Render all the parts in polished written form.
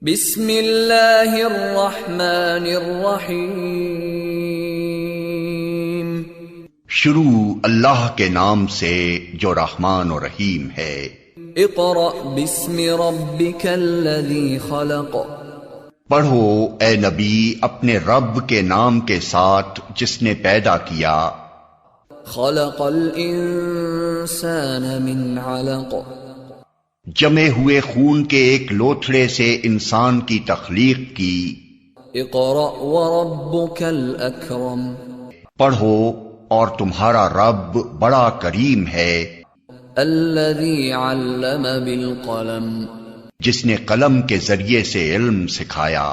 बिस्मिल्लाहिर्रहमानिर्रहीम। शुरू अल्लाह के नाम से जो रहमान और रहीम है। इक़रा बिस्मि रब्बिकल्लज़ी खलक़। पढ़ो ए नबी अपने रब के नाम के साथ जिसने पैदा किया। खलक़ल इंसान मिन अलक़। जमे हुए खून के एक लोथड़े से इंसान की तख्लीक की। इक़रा व रब्बुकल अकरम। पढ़ो और तुम्हारा रब बड़ा करीम है। अल्लज़ी अल्लम बिल क़लम। जिसने कलम के जरिए से इल्म सिखाया।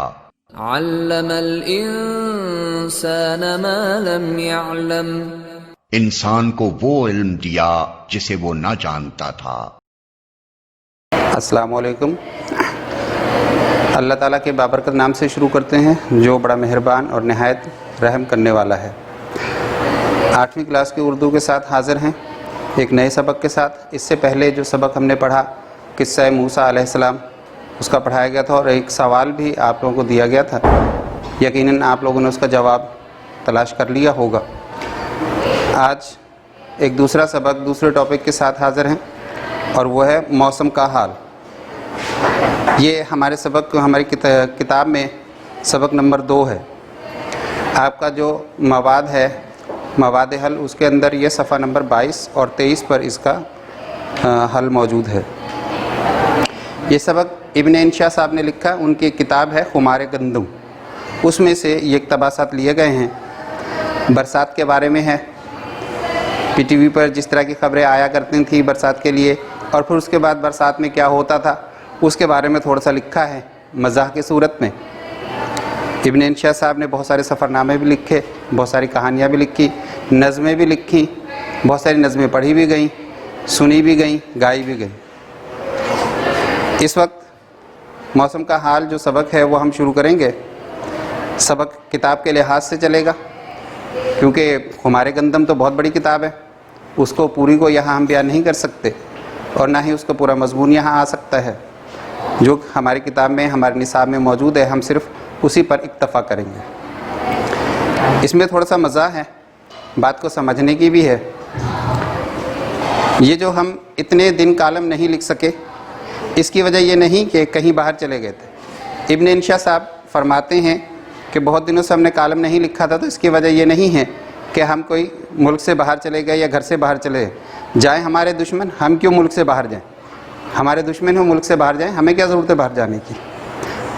अल्लमल इंसान मा लम यअलम। इंसान को वो इल्म दिया जिसे वो न जानता था। अस्सलामु अलैकुम। अल्लाह ताला के बाबरकत नाम से शुरू करते हैं जो बड़ा मेहरबान और नहायत रहम करने वाला है। 8वीं क्लास की उर्दू के साथ हाज़िर हैं एक नए सबक के साथ। इससे पहले जो सबक हमने पढ़ा किस्सा मूसा अलैहिस्सलाम उसका पढ़ाया गया था और एक सवाल भी आप लोगों को दिया गया था। यकीनन आप लोगों ने उसका जवाब तलाश कर लिया होगा। आज एक दूसरा सबक दूसरे टॉपिक के साथ हाज़िर हैं और वह है मौसम का हाल। ये हमारे सबक हमारी किताब में सबक नंबर 2 है। आपका जो मवाद है मवाद हल उसके अंदर ये सफ़ा नंबर 22 और 23 पर इसका हल मौजूद है। ये सबक इब्न इंशा साहब ने लिखा। उनकी किताब है खुमार गंदम। उसमें से ये इक़्तिबासात लिए गए हैं। बरसात के बारे में है। पीटीवी पर जिस तरह की खबरें आया करती थी बरसात के लिए और फिर उसके बाद बरसात में क्या होता था उसके बारे में थोड़ा सा लिखा है मज़ाह की सूरत में। इब्न इंशा साहब ने बहुत सारे सफ़रनामे भी लिखे, बहुत सारी कहानियाँ भी लिखी, नज़में भी लिखी, बहुत सारी नज़में पढ़ी भी गई, सुनी भी गई, गाई भी गई। इस वक्त मौसम का हाल जो सबक है वो हम शुरू करेंगे। सबक किताब के लिहाज से चलेगा क्योंकि खुमार गंदम तो बहुत बड़ी किताब है, उसको पूरी को यहाँ हम बयान नहीं कर सकते और ना ही उसका पूरा मजमून यहाँ आ सकता है। जो हमारी किताब में हमारे निसाब में मौजूद है हम सिर्फ उसी पर इक्तफ़ा करेंगे। इसमें थोड़ा सा मज़ा है, बात को समझने की भी है। ये जो हम इतने दिन कालम नहीं लिख सके इसकी वजह ये नहीं कि कहीं बाहर चले गए थे। इब्न इंशा साहब फरमाते हैं कि बहुत दिनों से हमने कालम नहीं लिखा था, तो इसकी वजह ये नहीं है कि हम कोई मुल्क से बाहर चले गए या घर से बाहर चले जाएँ। हमारे दुश्मन, हम क्यों मुल्क से बाहर जाएँ? हमारे दुश्मन हो मुल्क से बाहर जाएँ, हमें क्या ज़रूरत है बाहर जाने की।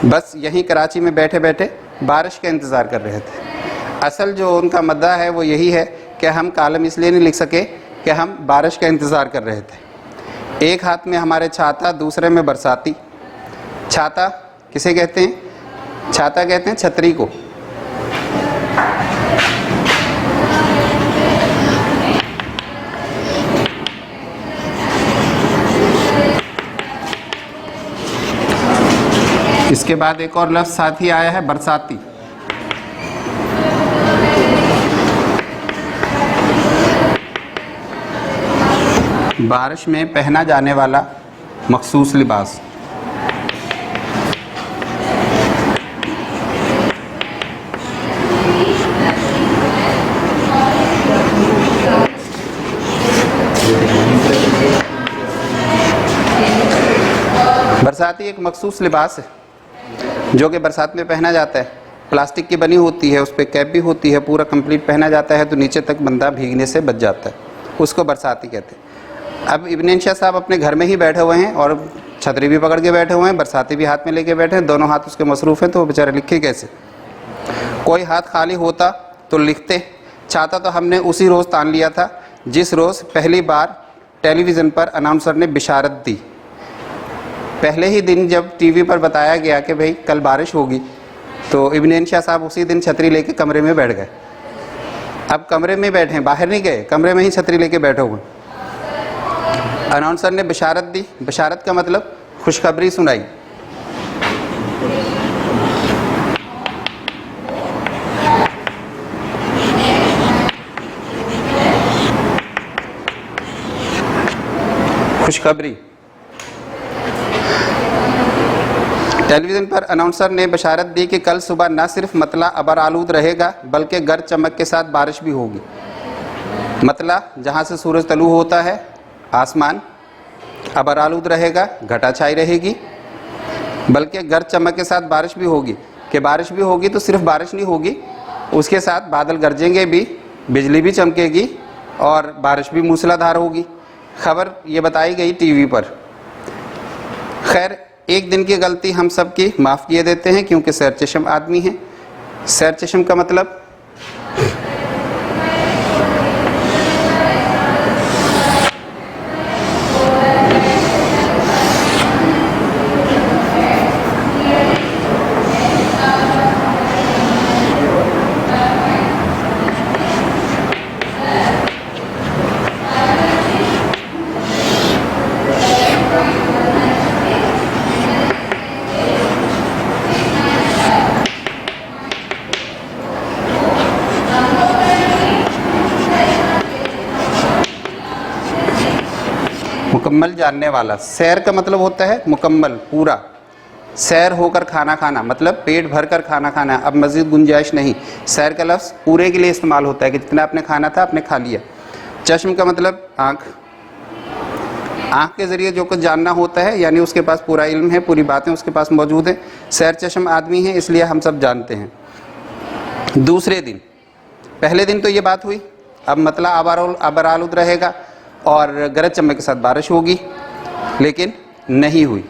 बस यहीं कराची में बैठे बैठे बारिश का इंतज़ार कर रहे थे। असल जो उनका मुद्दा है वो यही है कि हम कालम इसलिए नहीं लिख सके कि हम बारिश का इंतज़ार कर रहे थे। एक हाथ में हमारे छाता, दूसरे में बरसाती। छाता किसे कहते हैं? छाता कहते हैं छतरी को। इसके बाद एक और लफ्ज़ साथ ही आया है बरसाती। बारिश में पहना जाने वाला मखसूस लिबास। बरसाती एक मखसूस लिबास है जो कि बरसात में पहना जाता है। प्लास्टिक की बनी होती है, उस पर कैप भी होती है, पूरा कंप्लीट पहना जाता है तो नीचे तक बंदा भीगने से बच जाता है। उसको बरसाती कहते हैं। अब इब्न इंशा साहब अपने घर में ही बैठे हुए हैं और छतरी भी पकड़ के बैठे हुए हैं, बरसाती भी हाथ में लेके बैठे हैं। दोनों हाथ उसके मसरूफ़ हैं तो वो बेचारे लिखे कैसे? कोई हाथ खाली होता तो लिखते। छाता तो हमने उसी रोज़ तान लिया था जिस रोज़ पहली बार टेलीविज़न पर अनाउंसर ने बिशारत दी। पहले ही दिन जब टीवी पर बताया गया कि भाई कल बारिश होगी तो इब्न इंशा साहब उसी दिन छतरी लेके कमरे में बैठ गए। अब कमरे में बैठे, बाहर नहीं गए, कमरे में ही छतरी लेके बैठे हुए। अनाउंसर ने बिशारत दी। बिशारत का मतलब खुशखबरी सुनाई। खुशखबरी। टेलीविज़न पर अनाउंसर ने बशारत दी कि कल सुबह न सिर्फ मतला अबर आलूद रहेगा बल्कि गरज चमक के साथ बारिश भी होगी। मतला जहाँ से सूरज तलू होता है आसमान अबर आलूद रहेगा, घटा छाई रहेगी, बल्कि गरज चमक के साथ बारिश भी होगी। कि बारिश भी होगी तो सिर्फ बारिश नहीं होगी, उसके साथ बादल गरजेंगे भी, बिजली भी चमकेगी और बारिश भी मूसलाधार होगी। खबर ये बताई गई टीवी पर। खैर, एक दिन की गलती हम सब की माफ़ किए देते हैं क्योंकि सैर चश्म आदमी हैं। सैर चश्म का मतलब मुकम्मल जानने वाला। सैर का मतलब होता है मुकम्मल, पूरा। सैर होकर खाना खाना मतलब पेट भर कर खाना खाना, अब मज़ीद गुंजाइश नहीं। सैर का लफ्ज़ पूरे के लिए इस्तेमाल होता है कि जितना आपने खाना था आपने खा लिया। चश्म का मतलब आँख। आँख के ज़रिए जो कुछ जानना होता है, यानी उसके पास पूरा इल्म है, पूरी बातें उसके पास मौजूद हैं। सैर चश्म आदमी है, इसलिए हम सब जानते हैं। दूसरे दिन, पहले दिन तो ये बात हुई, अब मतला अबर आलूद रहेगा और गरज चमक के साथ बारिश होगी, लेकिन नहीं हुई।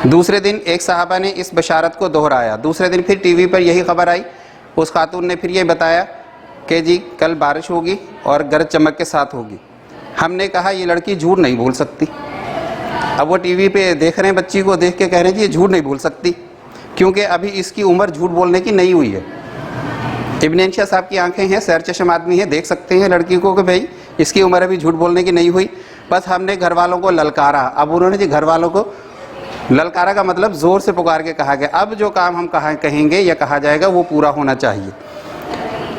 दूसरे दिन एक साहबा ने इस बशारत को दोहराया। दूसरे दिन फिर टीवी पर यही खबर आई। उस खातून ने फिर ये बताया कि जी कल बारिश होगी और गरज चमक के साथ होगी। हमने कहा ये लड़की झूठ नहीं बोल सकती। अब वो टीवी पे देख रहे हैं, बच्ची को देख के कह रहे हैं जी ये झूठ नहीं बोल सकती, क्योंकि अभी इसकी उम्र झूठ बोलने की नहीं हुई है। इब्न इंशा साहब की आंखें हैं, सैर चश्म आदमी है, देख सकते हैं लड़की को कि भाई इसकी उम्र अभी झूठ बोलने की नहीं हुई। बस हमने घर वालों को ललकारा। अब उन्होंने जी घर वालों को ललकारा का मतलब ज़ोर से पुकार के कहा गया, अब जो काम हम कहेंगे या कहा जाएगा वो पूरा होना चाहिए।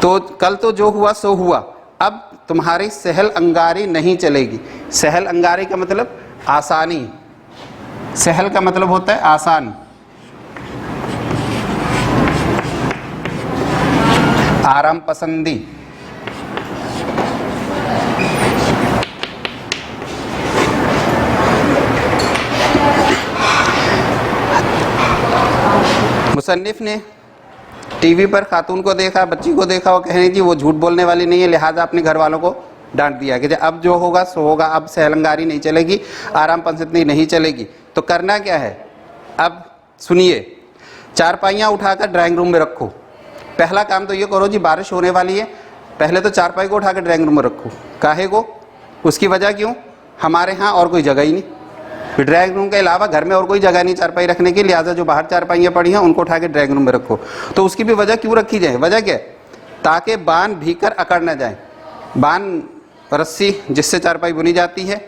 तो कल तो जो हुआ सो हुआ, अब तुम्हारी सहल अंगारी नहीं चलेगी। सहल अंगारी का मतलब आसानी। सहल का मतलब होता है आसान। आराम पसंदी। मुसन्निफ ने टीवी पर खातून को देखा, बच्ची को देखा, वो कहने जी वो झूठ बोलने वाली नहीं है, लिहाजा अपने घर वालों को डांट दिया कि अब जो होगा सो होगा, अब सहलंगारी नहीं चलेगी, आराम पसंदी नहीं चलेगी। तो करना क्या है? अब सुनिए, चारपाइयाँ उठाकर ड्राइंग रूम में रखो। पहला काम तो ये करो जी, बारिश होने वाली है, पहले तो चारपाई को उठाकर ड्राइंग रूम में रखो। काहे को? उसकी वजह क्यों? हमारे यहाँ और कोई जगह ही नहीं, ड्राइंग रूम के अलावा घर में और कोई जगह नहीं चारपाई रखने की, लिहाजा जो बाहर चारपाइयाँ पड़ी हैं उनको उठा के ड्राइंग रूम में रखो। तो उसकी भी वजह क्यों रखी जाए? वजह क्या? ताकि बान भीकर अकड़ न जाए। बान रस्सी जिससे चारपाई बुनी जाती है,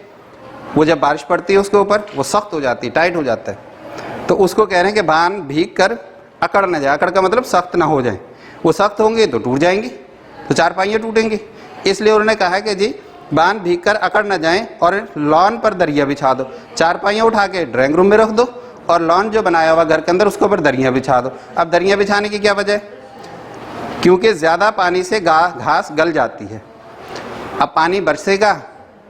वो जब बारिश पड़ती है उसके ऊपर वो सख्त हो जाती है, टाइट हो जाता है। तो उसको कह रहे हैं कि बान भीग कर अकड़ न जाए। अकड़ का मतलब सख्त ना हो जाए। वो सख्त होंगे तो टूट जाएंगे, तो चारपाइयाँ टूटेंगे। इसलिए उन्होंने कहा कि जी बांध भीग कर अकड़ न जाएं और लॉन पर दरिया बिछा दो। चारपाइयाँ उठा के ड्राइंग रूम में रख दो और लॉन जो बनाया हुआ घर के अंदर उसके ऊपर दरिया बिछा दो। अब दरिया बिछाने की क्या वजह है? क्योंकि ज़्यादा पानी से घास गल जाती है। अब पानी बरसेगा,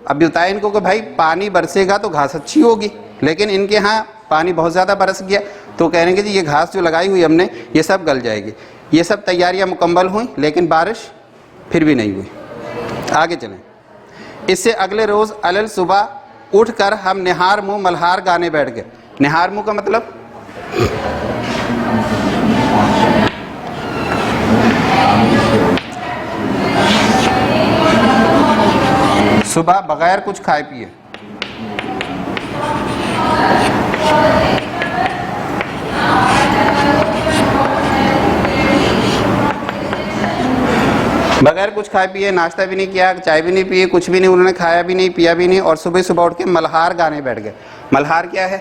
अब बताया इनको कि भाई पानी बरसेगा तो घास अच्छी होगी, लेकिन इनके यहाँ पानी बहुत ज़्यादा बरस गया, तो कहेंगे जी ये घास जो लगाई हुई हमने ये सब गल जाएगी। ये सब तैयारियाँ मुकम्मल हुई, लेकिन बारिश फिर भी नहीं हुई। आगे चलें। इससे अगले रोज़ अलल सुबह उठकर हम निहार मुँह मल्हार गाने बैठ गए। निहार मुँह का मतलब सुबह बगैर कुछ खाए पिए। बगैर कुछ खाए पिए, नाश्ता भी नहीं किया, चाय भी नहीं पिए, कुछ भी नहीं, उन्होंने खाया भी नहीं, पिया भी नहीं, और सुबह सुबह उठ के मल्हार गाने बैठ गए। मल्हार क्या है?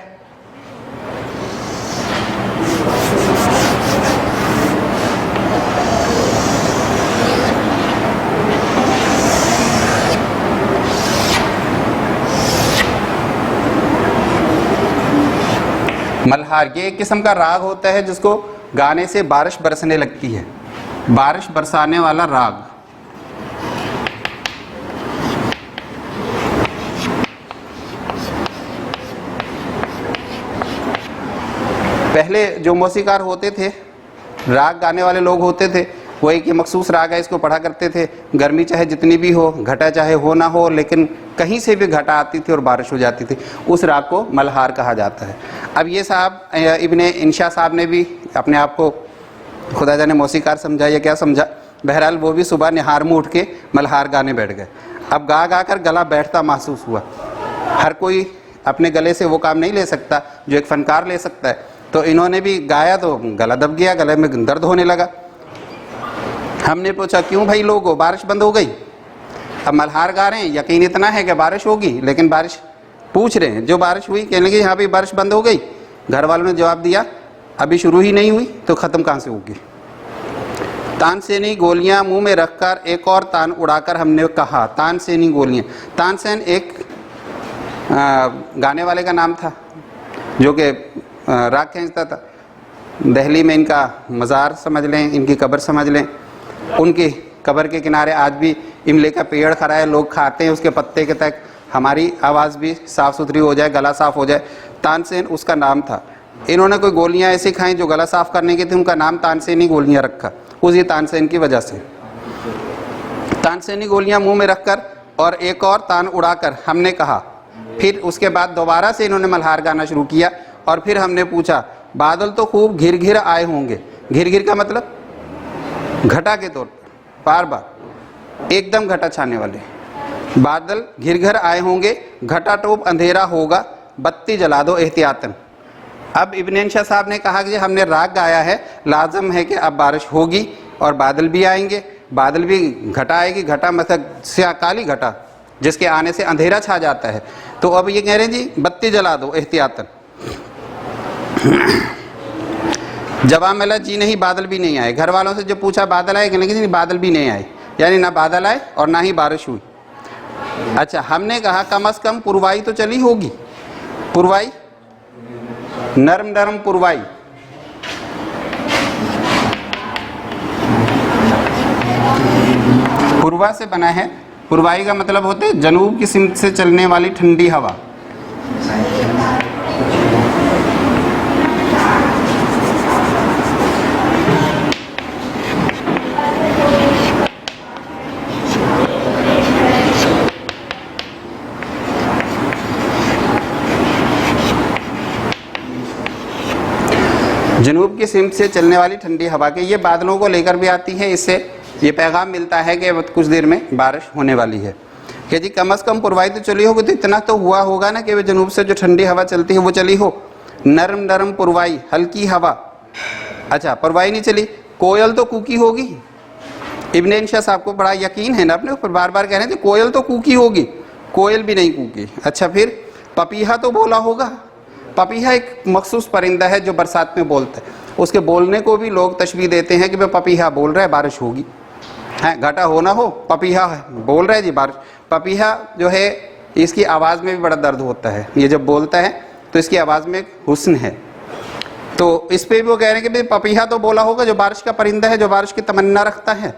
मल्हार ये एक किस्म का राग होता है जिसको गाने से बारिश बरसने लगती है, बारिश बरसाने वाला राग। पहले जो मौसीकार होते थे, राग गाने वाले लोग होते थे, वो एक मखसूस राग है, इसको पढ़ा करते थे। गर्मी चाहे जितनी भी हो, घटा चाहे हो ना हो, लेकिन कहीं से भी घटा आती थी और बारिश हो जाती थी, उस राग को मल्हार कहा जाता है। अब ये साहब इब्ने इंशा साहब ने भी अपने आप को खुदा जाने मौसीकार समझा या क्या समझा, बहरहाल वो भी सुबह निहार में उठ के मल्हार गाने बैठ गए। अब गा गा कर गला बैठता महसूस हुआ। हर कोई अपने गले से वो काम नहीं ले सकता जो एक फनकार ले सकता है, तो इन्होंने भी गाया तो गला दब गया, गले में दर्द होने लगा। हमने पूछा क्यों भाई लोगों, बारिश बंद हो गई? अब मल्हार गा रहे हैं, यकीन इतना है कि बारिश होगी, लेकिन बारिश पूछ रहे हैं जो बारिश हुई, कहने लगे यहाँ पे बारिश बंद हो गई। घर वालों ने जवाब दिया अभी शुरू ही नहीं हुई तो ख़त्म कहाँ से होगी। तानसेनी गोलियां मुंह में रखकर एक और तान उड़ाकर हमने कहा, तानसेनी गोलियां। तानसेन एक गाने वाले का नाम था जो कि राग खींचता था। दिल्ली में इनका मज़ार समझ लें, इनकी कब्र समझ लें, उनकी कब्र के किनारे आज भी इमली का पेड़ खड़ा है, लोग खाते हैं उसके पत्ते के तक, हमारी आवाज़ भी साफ़ सुथरी हो जाए, गला साफ़ हो जाए। तानसेन उसका नाम था। इन्होंने कोई गोलियां ऐसी खाई जो गला साफ़ करने की थी, उनका नाम तानसेनी गोलियां रखा, उसी तानसेन की वजह से। तानसेनी गोलियां मुंह में रखकर और एक और तान उड़ाकर हमने कहा। फिर उसके बाद दोबारा से इन्होंने मल्हार गाना शुरू किया और फिर हमने पूछा बादल तो खूब घिर घिर आए होंगे। घिर घिर का मतलब घटा के तौर पर, बार बार एकदम घटा छाने वाले। बादल घिर घिर आए होंगे, घटा टोप अंधेरा होगा, बत्ती जला दो एहतियातन। अब इब्न इंशा साहब ने कहा कि हमने राग गाया है, लाजम है कि अब बारिश होगी और बादल भी आएंगे, बादल भी घटा आएगी। घटा मतलब स्या काली घटा जिसके आने से अंधेरा छा जाता है। तो अब ये कह रहे हैं जी बत्ती जला दो एहतियातन। जवाब मिला जी नहीं, बादल भी नहीं आए। घर वालों से जब पूछा बादल आए, कहने लगे बादल भी नहीं आए, यानी ना बादल आए और ना ही बारिश हुई। अच्छा, हमने कहा कम अज कम पुरवाई तो चली होगी। पुरवाई नरम नरम पुरवाई, पुरवा से बना है। पुरवाई का मतलब होते है जनूब की सिमत से चलने वाली ठंडी हवा। जनूब की सिमत से चलने वाली ठंडी हवा के ये बादलों को लेकर भी आती है। इससे ये पैगाम मिलता है कि कुछ देर में बारिश होने वाली है। कि जी कम अज़ कम पुरवाई तो चली होगी, तो इतना तो हुआ होगा ना कि वे जनूब से जो ठंडी हवा चलती है वो चली हो। नरम नरम पुरवाई, हल्की हवा। अच्छा, पुरवाई नहीं चली, कोयल तो कूकी होगी। इब्न इंशा साहब को बड़ा यकीन है ना अपने ऊपर, बार बार कह रहे थे कोयल तो कूकी होगी, कोयल भी नहीं कूकी। अच्छा, फिर पपीहा तो बोला होगा। पपीहा एक मखसूस परिंदा है जो बरसात में बोलता है। उसके बोलने को भी लोग तशबीह देते हैं कि भाई पपीहा बोल रहा है, बारिश होगी। है घटा हो ना हो, पपीहा है बोल रहा है जी बारिश। पपीहा जो है इसकी आवाज़ में भी बड़ा दर्द होता है। ये जब बोलता है तो इसकी आवाज़ में एक हुस्न है। तो इस पे भी वो कह रहे हैं कि भाई पपीहा तो बोला होगा, जो बारिश का परिंदा है, जो बारिश की तमन्ना रखता है।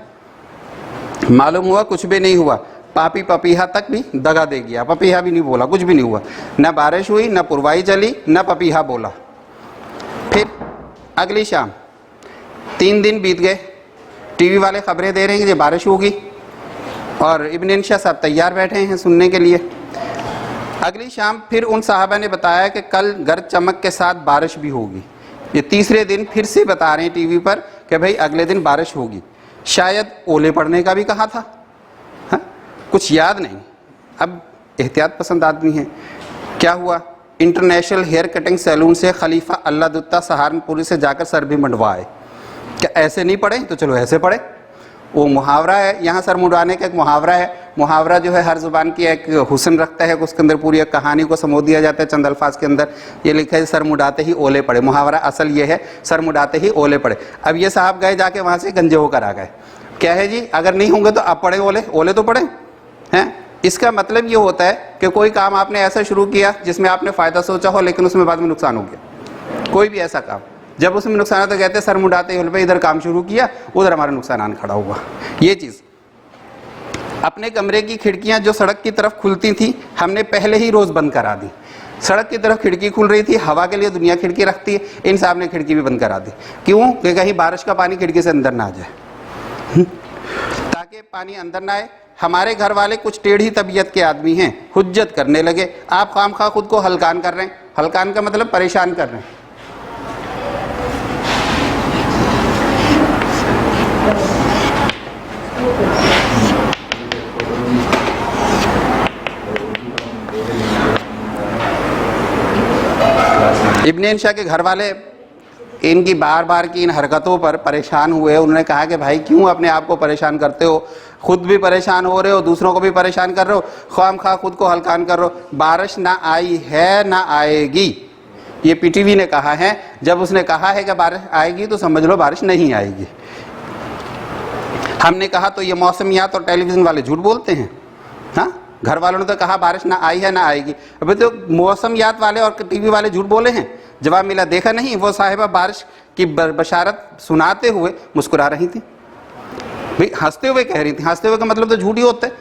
मालूम हुआ कुछ भी नहीं हुआ, पापी पपीहा तक भी दगा दे गया। पपीहा भी नहीं बोला, कुछ भी नहीं हुआ, न बारिश हुई, न पुरवाई चली, न पपीहा बोला। फिर अगली शाम 3 दिन बीत गए, टीवी वाले खबरें दे रहे हैं कि बारिश होगी और इब्न इंशा साहब तैयार बैठे हैं सुनने के लिए। अगली शाम फिर उन साहबा ने बताया कि कल गर्द चमक के साथ बारिश भी होगी। ये तीसरे दिन फिर से बता रहे हैं टीवी पर कि भाई अगले दिन बारिश होगी। शायद ओले पड़ने का भी कहा था, हा? कुछ याद नहीं। अब एहतियात पसंद आदमी है। क्या हुआ, इंटरनेशनल हेयर कटिंग सैलून से खलीफा अल्लाह सहारनपुरी से जाकर सर भी मंडवाए। क्या ऐसे नहीं पढ़े तो चलो ऐसे पढ़े। वो मुहावरा है, यहाँ सर मुंडवाने का एक मुहावरा है। मुहावरा जो है हर ज़ुबान की एक हुस्न रखता है, उसके अंदर पूरी एक कहानी को समो दिया जाता है चंद अल्फाज के अंदर। ये लिखा है सर मुड़ाते ही ओले पड़े। मुहावरा असल ये है, सर मुड़ाते ही ओले पड़े। अब ये साहब गए जाके वहाँ से गंजे होकर आ गए। क्या है जी, अगर नहीं होंगे तो अब पड़े ओले, ओले तो पड़े हैं। इसका मतलब ये होता है कि कोई काम आपने ऐसा शुरू किया जिसमें आपने फ़ायदा सोचा हो, लेकिन उसमें बाद में नुकसान हो गया। कोई भी ऐसा काम जब उसमें नुकसान होता है कहते हैं सर मुंडाते हुए पे इधर काम शुरू किया, उधर हमारा नुकसान खड़ा हुआ। ये चीज़, अपने कमरे की खिड़कियां जो सड़क की तरफ खुलती थी हमने पहले ही रोज़ बंद करा दी। सड़क की तरफ खिड़की खुल रही थी, हवा के लिए दुनिया खिड़की रखती है, इन साहब ने खिड़की भी बंद करा दी। क्यों? कि कहीं बारिश का पानी खिड़की से अंदर ना आ जाए, ताकि पानी अंदर ना आए। हमारे घर वाले कुछ टेढ़ी तबीयत के आदमी हैं, हुज्जत करने लगे, आप खामखा खुद को हलकान कर रहे हैं। हलकान का मतलब परेशान कर रहे हैं। इब्न इंशा के घर वाले इनकी बार बार की इन हरकतों पर परेशान हुए। उन्होंने कहा कि भाई क्यों अपने आप को परेशान करते हो, खुद भी परेशान हो रहे हो, दूसरों को भी परेशान कर रहे हो, ख्वामखा खुद को हलकान कर रहे हो। बारिश ना आई है ना आएगी, ये पीटीवी ने कहा है। जब उसने कहा है कि बारिश आएगी तो समझ लो बारिश नहीं आएगी। हमने कहा तो ये मौसमियात और टेलीविज़न वाले झूठ बोलते हैं। हाँ, घर वालों ने तो कहा बारिश ना आई है ना आएगी, अभी तो मौसमियात वाले और टीवी वाले झूठ बोले हैं। जवाब मिला, देखा नहीं वो साहिबा बारिश की बशारत सुनाते हुए मुस्कुरा रही थी। भाई हंसते हुए कह रही थी, हंसते हुए का मतलब तो झूठ ही होता है।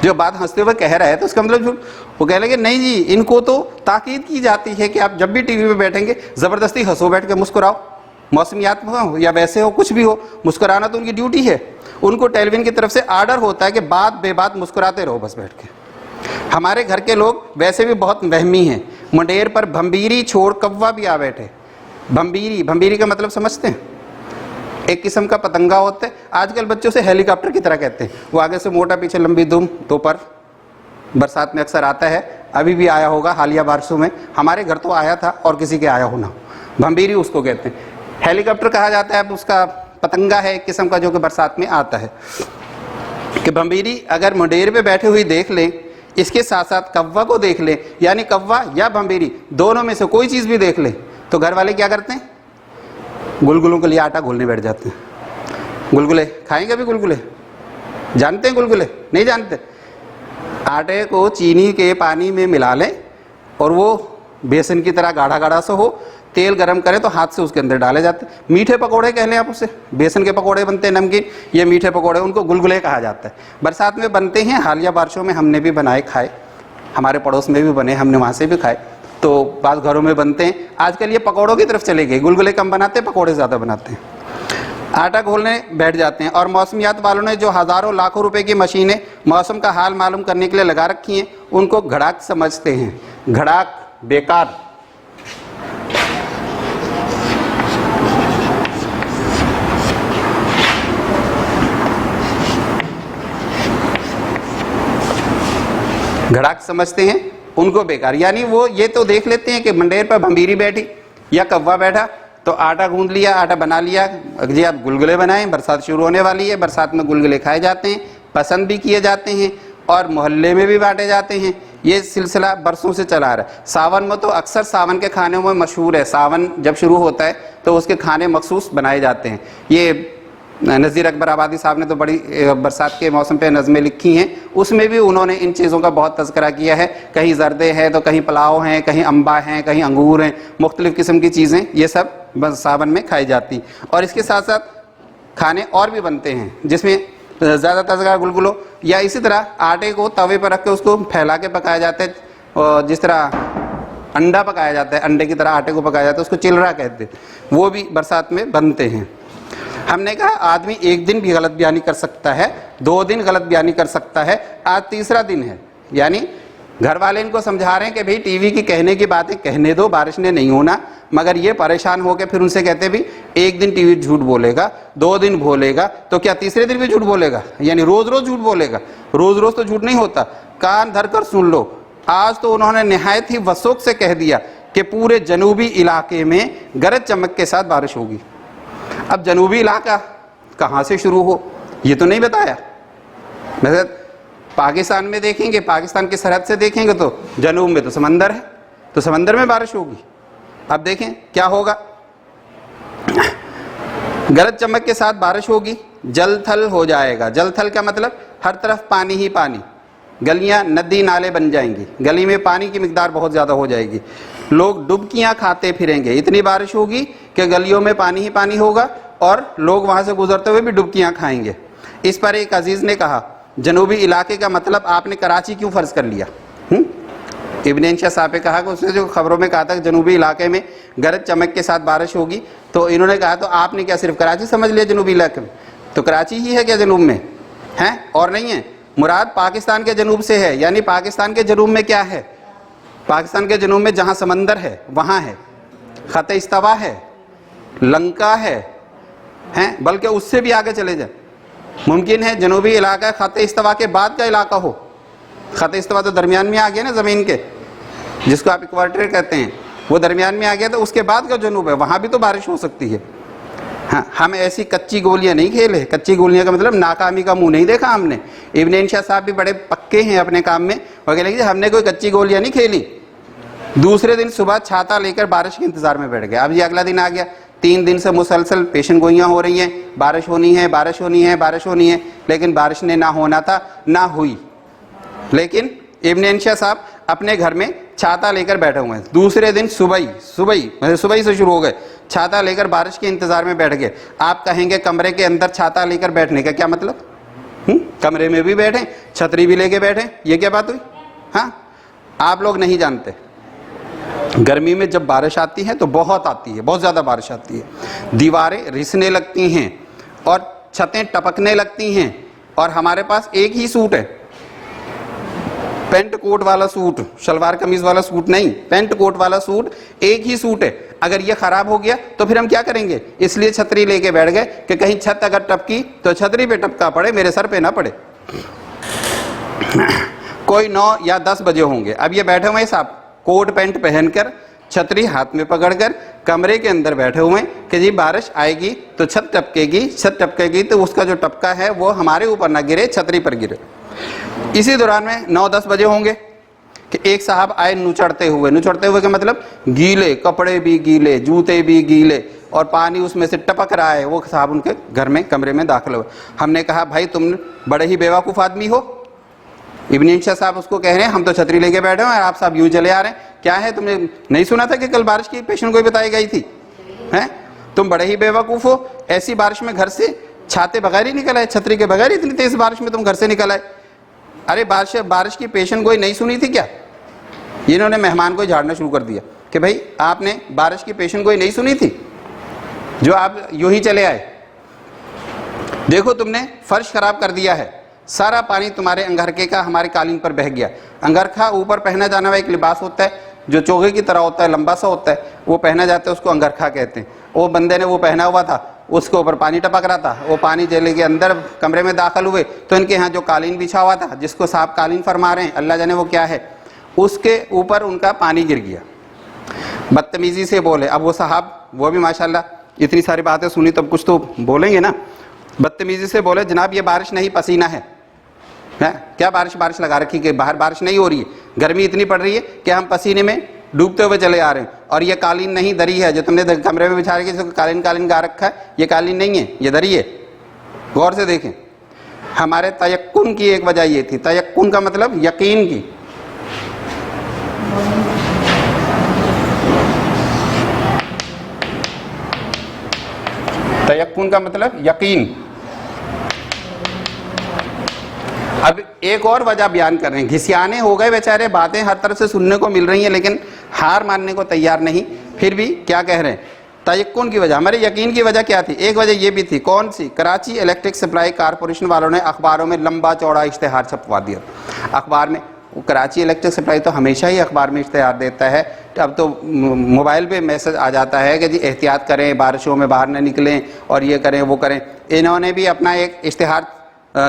जो बात हंसते हुए कह रहा है तो उसका मतलब झूठ। वो कह लगे नहीं जी, इनको तो ताकीद की जाती है कि आप जब भी टीवी पे बैठेंगे ज़बरदस्ती हंसो, बैठ के मुस्कुराओ, मौसमियात में हो या वैसे हो, कुछ भी हो, मुस्कुराना तो उनकी ड्यूटी है। उनको टेलीविजन की तरफ से आर्डर होता है कि बात बेबात मुस्कुराते रहो बस बैठ के। हमारे घर के लोग वैसे भी बहुत वहमी हैं। मुंडेर पर भंबीरी छोड़ कौवा भी आ बैठे। भंबीरी, भंबीरी का मतलब समझते हैं? एक किस्म का पतंगा होता है। आजकल बच्चों से हेलीकॉप्टर की तरह कहते हैं। वो आगे से मोटा, पीछे लंबी दुम, तो पर बरसात में अक्सर आता है, अभी भी आया होगा हालिया बारिशों में। हमारे घर तो आया था और किसी के आया होना। भंबीरी उसको कहते हैं। हेलीकॉप्टर कहा जाता है, अब उसका पतंगा है एक किस्म का जो कि बरसात में आता है। कि भंबीरी अगर मुंडेर पे बैठे हुई देख लें, इसके साथ साथ कौवा को देख लें, यानी कौवा या भंबीरी दोनों में से कोई चीज़ भी देख लें, तो घर वाले क्या करते हैं? गुलगुलों के लिए आटा घोलने बैठ जाते हैं। गुलगुले खाएंगे अभी? गुलगुले जानते हैं? गुलगुले नहीं जानते? आटे को चीनी के पानी में मिला लें और वो बेसन की तरह गाढ़ा गाढ़ा सा हो, तेल गरम करें तो हाथ से उसके अंदर डाले जाते हैं। मीठे पकोड़े कह लें आप उससे। बेसन के पकोड़े बनते हैं नमकीन, ये मीठे पकोड़े, उनको गुलगुले कहा जाता है। बरसात में बनते हैं, हालिया बारिशों में हमने भी बनाए खाए, हमारे पड़ोस में भी बने, हमने वहाँ से भी खाए। तो बाद घरों में बनते हैं। आजकल ये पकौड़ों की तरफ चले गए, गुलगुले कम बनाते हैं, पकौड़े ज़्यादा बनाते हैं। आटा घोलने बैठ जाते हैं। और मौसमियात वालों ने जो हज़ारों लाखों रुपए की मशीनें मौसम का हाल मालूम करने के लिए लगा रखी हैं, उनको घड़ाक समझते हैं। घड़ाक बेकार। घड़ाक समझते हैं, उनको बेकार। यानी वो ये तो देख लेते हैं कि मंडेर पर भंबीरी बैठी या कौवा बैठा तो आटा गूंद लिया, आटा बना लिया, जी आप गुलगुले बनाएं, बरसात शुरू होने वाली है, बरसात में गुलगुले खाए जाते हैं, पसंद भी किए जाते हैं और मोहल्ले में भी बांटे जाते हैं। ये सिलसिला बरसों से चला रहा है। सावन में तो अक्सर सावन के खाने में मशहूर है। सावन जब शुरू होता है तो उसके खाने मखसूस बनाए जाते हैं। ये नज़ीर अकबर आबादी साहब ने तो बड़ी बरसात के मौसम पे नज़में लिखी हैं, उसमें भी उन्होंने इन चीज़ों का बहुत तज़किरा किया है। कहीं जर्दे हैं तो कहीं पुलाव हैं, कहीं अम्बा हैं, कहीं अंगूर हैं, मुख्तलिफ़ किस्म की चीज़ें ये सब सावन में खाई जाती। और इसके साथ साथ खाने और भी बनते हैं जिसमें ज़्यादा तज़किरा गुलगुलों या इसी तरह आटे को तवे पर रख के उसको फैला के पकाया जाता है। और जिस तरह अंडा पकाया जाता है, अंडे की तरह आटे को पकाया जाता है, उसको चिलरा कहते हैं, वो भी बरसात में बनते हैं। हमने कहा आदमी एक दिन भी गलत बयानी कर सकता है, 2 दिन गलत बयानी कर सकता है, आज तीसरा दिन है। यानी घर वाले इनको समझा रहे हैं कि भाई टीवी की कहने की बातें कहने दो, बारिश ने नहीं होना। मगर ये परेशान हो के फिर उनसे कहते भी एक दिन टीवी झूठ बोलेगा, 2 दिन बोलेगा, तो क्या तीसरे दिन भी झूठ बोलेगा? यानी रोज रोज झूठ बोलेगा? रोज रोज तो झूठ नहीं होता। कान धर कर सुन लो, आज तो उन्होंने निहायत ही वसूख से कह दिया कि पूरे जनूबी इलाके में गरज चमक के साथ बारिश होगी। अब जनूबी इलाका कहाँ से शुरू हो ये तो नहीं बताया। वैसे पाकिस्तान में देखेंगे, पाकिस्तान की सरहद से देखेंगे तो जनूब में तो समंदर है, तो समंदर में बारिश होगी। अब देखें क्या होगा। गरज चमक के साथ बारिश होगी, जल थल हो जाएगा। जल थल का मतलब हर तरफ पानी ही पानी, गलियां नदी नाले बन जाएंगी, गली में पानी की मिकदार बहुत ज़्यादा हो जाएगी, लोग डुबकियां खाते फिरेंगे, इतनी बारिश होगी कि गलियों में पानी ही पानी होगा और लोग वहाँ से गुजरते हुए भी डुबकियां खाएंगे। इस पर एक अजीज़ ने कहा, जनूबी इलाके का मतलब आपने कराची क्यों फ़र्ज़ कर लिया? इब्न इंशा साहब ने कहा कि उसने जो खबरों में कहा था कि जनूबी इलाके में गरज चमक के साथ बारिश होगी, तो इन्होंने कहा तो आपने क्या सिर्फ कराची समझ लिया जनूबी इलाके में? तो कराची ही है क्या जनूब में? हैं और नहीं है, मुराद पाकिस्तान के जनूब से है। यानी पाकिस्तान के जनूब में क्या है? पाकिस्तान के जनूब में जहाँ समंदर है वहाँ है, खत इस्तवा है, लंका है, हैं बल्कि उससे भी आगे चले जाए। मुमकिन है जनूबी इलाका खत इस्तवा के बाद का इलाका हो। खत इस्तवा तो दरमियान में आ गया ना ज़मीन के, जिसको आप इक्वाटर कहते हैं, वो दरमियान में आ गया तो उसके बाद का जनूब है, वहाँ भी तो बारिश हो सकती है। हाँ, हम ऐसी कच्ची गोलियां नहीं खेले। कच्ची गोलियां का मतलब नाकामी का मुंह नहीं देखा हमने। इब्न इंशा साहब भी बड़े पक्के हैं अपने काम में, वो कह लेंगे हमने कोई कच्ची गोलियां नहीं खेली। दूसरे दिन सुबह छाता लेकर बारिश के इंतजार में बैठ गए। अब ये अगला दिन आ गया, 3 दिन से मुसलसल पेशन गोइयाँ हो रही हैं, बारिश होनी है, बारिश होनी है, बारिश होनी है, लेकिन बारिश ने ना होना था ना हुई। लेकिन इब्न इंशा साहब अपने घर में छाता लेकर बैठे हुए हैं। दूसरे दिन सुबह मतलब सुबह से शुरू हो गए, छाता लेकर बारिश के इंतजार में बैठ गए। आप कहेंगे कमरे के अंदर छाता लेकर बैठने का क्या मतलब? कमरे में भी बैठे, छतरी भी लेके बैठे, ये क्या बात हुई? हाँ, आप लोग नहीं जानते, गर्मी में जब बारिश आती है तो बहुत आती है, बहुत ज़्यादा बारिश आती है, दीवारें रिसने लगती हैं और छतें टपकने लगती हैं। और हमारे पास एक ही सूट है, पेंट कोट वाला सूट, शलवार कमीज वाला सूट नहीं, पेंट कोट वाला सूट, एक ही सूट है। अगर ये खराब हो गया तो फिर हम क्या करेंगे? इसलिए छतरी लेके बैठ गए कि कहीं छत अगर टपकी तो छतरी पे टपका पड़े, मेरे सर पे ना पड़े। कोई 9 या 10 बजे होंगे, अब ये बैठे हुए साहब कोट पैंट पहनकर, छतरी हाथ में पकड़कर कमरे के अंदर बैठे हुए कि जी बारिश आएगी तो छत टपकेगी, छत टपकेगी तो उसका जो टपका है वो हमारे ऊपर ना गिरे, छतरी पर गिरे। इसी दौरान में 9-10 बजे होंगे कि एक साहब आए नुचड़ते हुए का मतलब गीले कपड़े भी गीले, जूते भी गीले और पानी उसमें से टपक रहा है। वो साहब उनके घर में कमरे में दाखिल हुए। हमने कहा भाई तुम बड़े ही बेवकूफ़ आदमी हो। इब्न इंशा साहब उसको कह रहे हैं हम तो छतरी लेके बैठे हैं और आप साहब यूँ चले आ रहे हैं, क्या है? तुमने नहीं सुना था कि कल बारिश की पेशन गोई बताई गई थी? हैं, तुम बड़े ही बेवकूफ़ हो। ऐसी बारिश में घर से छाते बगैर ही निकल आए, छतरी के बगैर इतनी तेज़ बारिश में तुम घर से निकल आए। अरे बारिश की पेशन गोई नहीं सुनी थी क्या? इन्होंने मेहमान को झाड़ना शुरू कर दिया कि भाई आपने बारिश की पेशन गोई नहीं सुनी थी जो आप यूं ही चले आए। देखो तुमने फर्श खराब कर दिया है, सारा पानी तुम्हारे अंगरखे का हमारे कालीन पर बह गया। अंगरखा ऊपर पहना जाने वाला एक लिबास होता है जो चोगे की तरह होता है, लंबा सा होता है, वो पहना जाता है, उसको अंगरखा कहते हैं। वो बंदे ने वो पहना हुआ था, उसके ऊपर पानी टपक रहा था। वो पानी जले के अंदर कमरे में दाखिल हुए तो इनके यहाँ जो कालीन बिछा हुआ था, जिसको साहब कालीन फरमा रहे हैं, अल्लाह जाने वो क्या है, उसके ऊपर उनका पानी गिर गया। बदतमीजी से बोले। अब वो साहब वो भी माशाल्लाह इतनी सारी बातें सुनी तब कुछ तो बोलेंगे ना। बदतमीजी से बोले जनाब ये बारिश नहीं पसीना है। क्या बारिश लगा रखी कि बाहर बारिश नहीं हो रही है, गर्मी इतनी पड़ रही है कि हम पसीने में डूबते हुए चले आ रहे हैं। और ये कालीन नहीं दरी है जो तुमने कमरे में बिछा रखी, जिसको कालीन गा रखा है, ये कालीन नहीं है, ये दरी है। गौर से देखें। हमारे तयक्कुन की एक वजह ये थी, तयक्कुन का मतलब यकीन की। तयक्कुन का मतलब यकीन। अब एक और वजह बयान कर रहे हैं। घिसियाने हो गए बेचारे, बातें हर तरफ से सुनने को मिल रही हैं लेकिन हार मानने को तैयार नहीं। फिर भी क्या कह रहे हैं? तयक्कुन की वजह, हमारे यकीन की वजह क्या थी? एक वजह ये भी थी, कौन सी? कराची इलेक्ट्रिक सप्लाई कॉरपोरेशन वालों ने अखबारों में लंबा चौड़ा इश्तेहार छपवा दिया। अखबार में कराची इलेक्ट्रिक सप्लाई तो हमेशा ही अखबार में इश्तेहार देता है। अब तो मोबाइल पे मैसेज आ जाता है कि जी एहतियात करें, बारिशों में बाहर न निकलें और ये करें वो करें। इन्होंने भी अपना एक इश्तेहार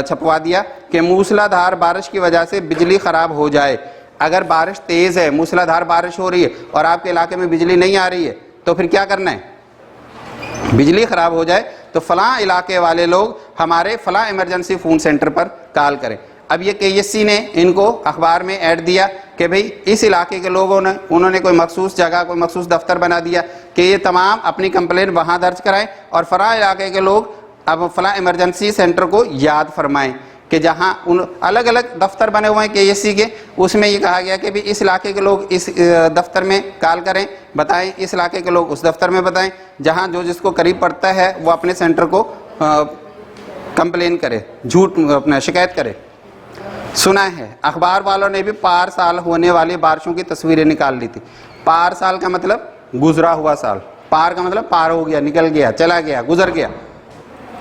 छपवा दिया कि मूसलाधार बारिश की वजह से बिजली ख़राब हो जाए। अगर बारिश तेज़ है, मूसलाधार बारिश हो रही है और आपके इलाके में बिजली नहीं आ रही है तो फिर क्या करना है? बिजली ख़राब हो जाए तो फ़लाँ इलाके वाले लोग हमारे फ़लाँ इमरजेंसी फ़ोन सेंटर पर कॉल करें। अब ये KSC ने इनको अखबार में ऐड दिया कि भाई इस इलाके के लोगों ने, उन्होंने कोई मखसूस जगह, कोई मखसूस दफ्तर बना दिया कि ये तमाम अपनी कंप्लेंट वहाँ दर्ज कराएं और फ़लाँ इलाके के लोग अब फ़लाँ इमरजेंसी सेंटर को याद फरमाएं। कि जहाँ उन अलग अलग दफ्तर बने हुए हैं KSC के, उसमें ये कहा गया कि भी इस इलाके के लोग इस दफ्तर में कॉल करें, बताएं, इस इलाके के लोग उस दफ्तर में बताएं, जहाँ जो जिसको करीब पड़ता है वो अपने सेंटर को कंप्लेन करे, झूठ अपना शिकायत करे। सुना है अखबार वालों ने भी पार साल होने वाली बारिशों की तस्वीरें निकाल ली थी। पार साल का मतलब गुजरा हुआ साल, पार का मतलब पार हो गया, निकल गया, चला गया, गुजर गया।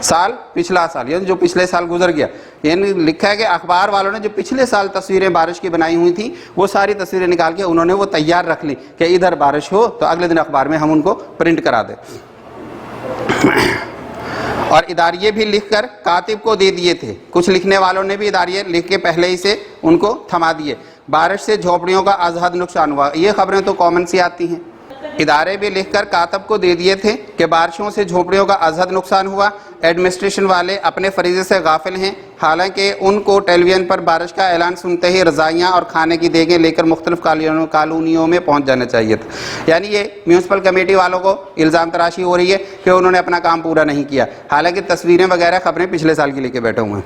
साल पिछला साल, यानी जो पिछले साल गुजर गया। यानी लिखा है कि अखबार वालों ने जो पिछले साल तस्वीरें बारिश की बनाई हुई थी वो सारी तस्वीरें निकाल के उन्होंने वो तैयार रख ली कि इधर बारिश हो तो अगले दिन अखबार में हम उनको प्रिंट करा दें। और इदारिये भी लिखकर कातिब को दे दिए थे। कुछ लिखने वालों ने भी इदारिये लिख के पहले ही से उनको थमा दिए। बारिश से झोपड़ियों का अजहद नुकसान हुआ, ये खबरें तो कॉमन सी आती हैं। इदारे भी लिखकर कातब को दे दिए थे कि बारिशों से झोपड़ियों का अजहद नुकसान हुआ। एडमिनिस्ट्रेशन वाले अपने फरीजे से गाफिल हैं, हालांकि उनको टेलीविजन पर बारिश का ऐलान सुनते ही रज़ाइयाँ और खाने की देगें लेकर मुख्तलिफ कॉलोनियों में पहुंच जाना चाहिए था। यानी ये म्यूनसिपल कमेटी वालों को इल्ज़ाम तराशी हो रही है कि उन्होंने अपना काम पूरा नहीं किया, हालांकि तस्वीरें वगैरह खबरें पिछले साल की लेके बैठे हुए हैं।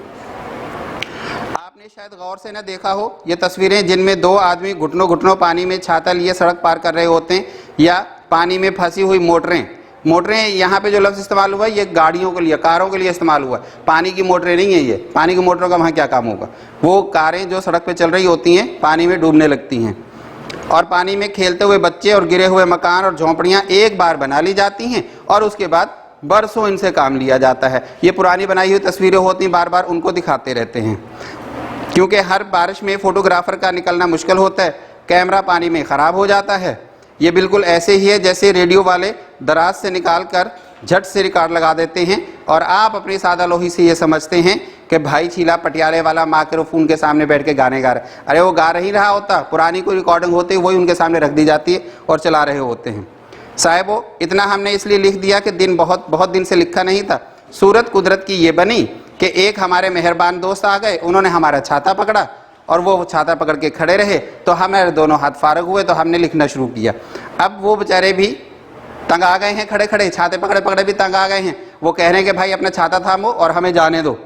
आपने शायद गौर से न देखा हो ये तस्वीरें जिनमें दो आदमी घुटनों घुटनों पानी में छाता लिए सड़क पार कर रहे होते हैं, या पानी में फंसी हुई मोटरें यहाँ पे जो लफ्ज़ इस्तेमाल हुआ है ये गाड़ियों के लिए, कारों के लिए इस्तेमाल हुआ है। पानी की मोटरें नहीं है ये, पानी की मोटरों का वहाँ क्या काम होगा। वो कारें जो सड़क पे चल रही होती हैं पानी में डूबने लगती हैं, और पानी में खेलते हुए बच्चे और गिरे हुए मकान और झोंपड़ियाँ एक बार बना ली जाती हैं और उसके बाद बरसों इनसे काम लिया जाता है। ये पुरानी बनाई हुई तस्वीरें होती हैं, बार बार उनको दिखाते रहते हैं, क्योंकि हर बारिश में फोटोग्राफर का निकलना मुश्किल होता है, कैमरा पानी में ख़राब हो जाता है। ये बिल्कुल ऐसे ही है जैसे रेडियो वाले दराज से निकाल कर झट से रिकॉर्ड लगा देते हैं और आप अपनी सादा लोही से ये समझते हैं कि भाई छीला पटियाले वाला माइक्रोफोन के सामने बैठ के गाने गा रहे। अरे वो गा नहीं रहा होता, पुरानी कोई रिकॉर्डिंग होती है वही उनके सामने रख दी जाती है और चला रहे होते हैं। साहिबो, इतना हमने इसलिए लिख दिया कि दिन बहुत दिन से लिखा नहीं था। सूरत कुदरत की ये बनी कि एक हमारे मेहरबान दोस्त आ गए, उन्होंने हमारा छाता पकड़ा और वो छाता पकड़ के खड़े रहे, तो हमारे दोनों हाथ फारग हुए तो हमने लिखना शुरू किया। अब वो बेचारे भी तंग आ गए हैं, खड़े खड़े छाते पकड़े पकड़े भी तंग आ गए हैं। वो कह रहे हैं कि भाई अपना छाता थामो और हमें जाने दो,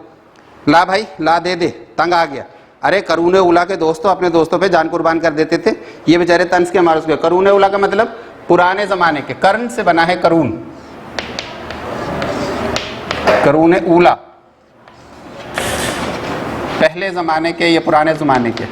ला भाई ला दे दे, तंग आ गया। अरे करूने उला के दोस्तों अपने दोस्तों पे जान कुर्बान कर देते थे, ये बेचारे तंज के मारे उसके। करूने उला का मतलब पुराने जमाने के, कर्ण से बना है करून, करूने उला पहले ज़माने के, ये पुराने ज़माने के।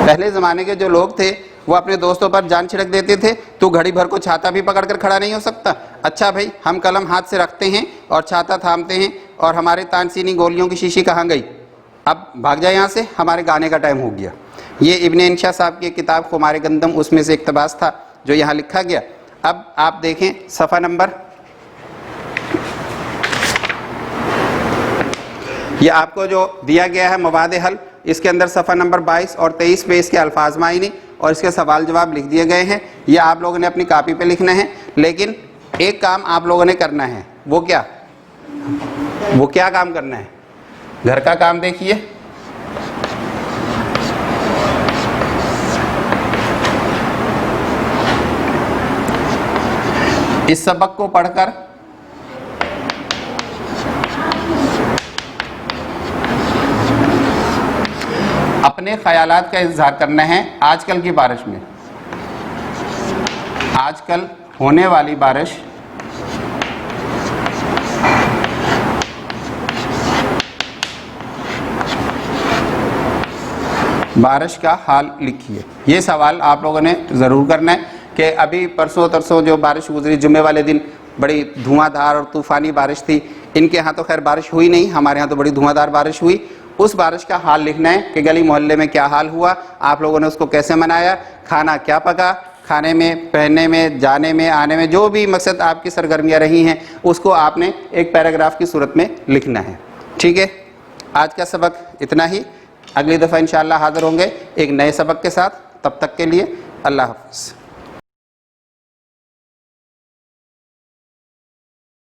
पहले ज़माने के जो लोग थे वो अपने दोस्तों पर जान छिड़क देते थे। तू घड़ी भर को छाता भी पकड़ कर खड़ा नहीं हो सकता, अच्छा भाई हम कलम हाथ से रखते हैं और छाता थामते हैं, और हमारे तानसीनी गोलियों की शीशी कहाँ गई, अब भाग जाए यहाँ से, हमारे गाने का टाइम हो गया। ये इब्ने इंशा साहब की किताब खुमार गंदम, उसमें से इक़्तिबास था जो यहाँ लिखा गया। अब आप देखें सफ़ा नंबर, ये आपको जो दिया गया है मवाद हल, इसके अंदर सफ़ा नंबर 22 और 23 पे इसके अल्फाज मायने और इसके सवाल जवाब लिख दिए गए हैं। ये आप लोगों ने अपनी कापी पे लिखना है, लेकिन एक काम आप लोगों ने करना है। वो क्या काम करना है, घर का काम देखिए। इस सबक को पढ़कर अपने ख्यालात का इजहार करना है। आजकल की बारिश में, आजकल होने वाली बारिश का हाल लिखिए। ये सवाल आप लोगों ने ज़रूर करना है कि अभी परसों तरसों जो बारिश गुजरी, जुम्मे वाले दिन बड़ी धुआंधार और तूफ़ानी बारिश थी। इनके यहाँ तो खैर बारिश हुई नहीं, हमारे यहाँ तो बड़ी धुआंधार बारिश हुई। उस बारिश का हाल लिखना है कि गली मोहल्ले में क्या हाल हुआ, आप लोगों ने उसको कैसे मनाया, खाना क्या पका, खाने में, पहनने में, जाने में, आने में, जो भी मकसद आपकी सरगर्मियाँ रही हैं उसको आपने एक पैराग्राफ की सूरत में लिखना है। ठीक है, आज का सबक इतना ही। अगली दफ़ा इंशाअल्लाह हाज़िर होंगे एक नए सबक के साथ। तब तक के लिए अल्लाह हाफ़िज़।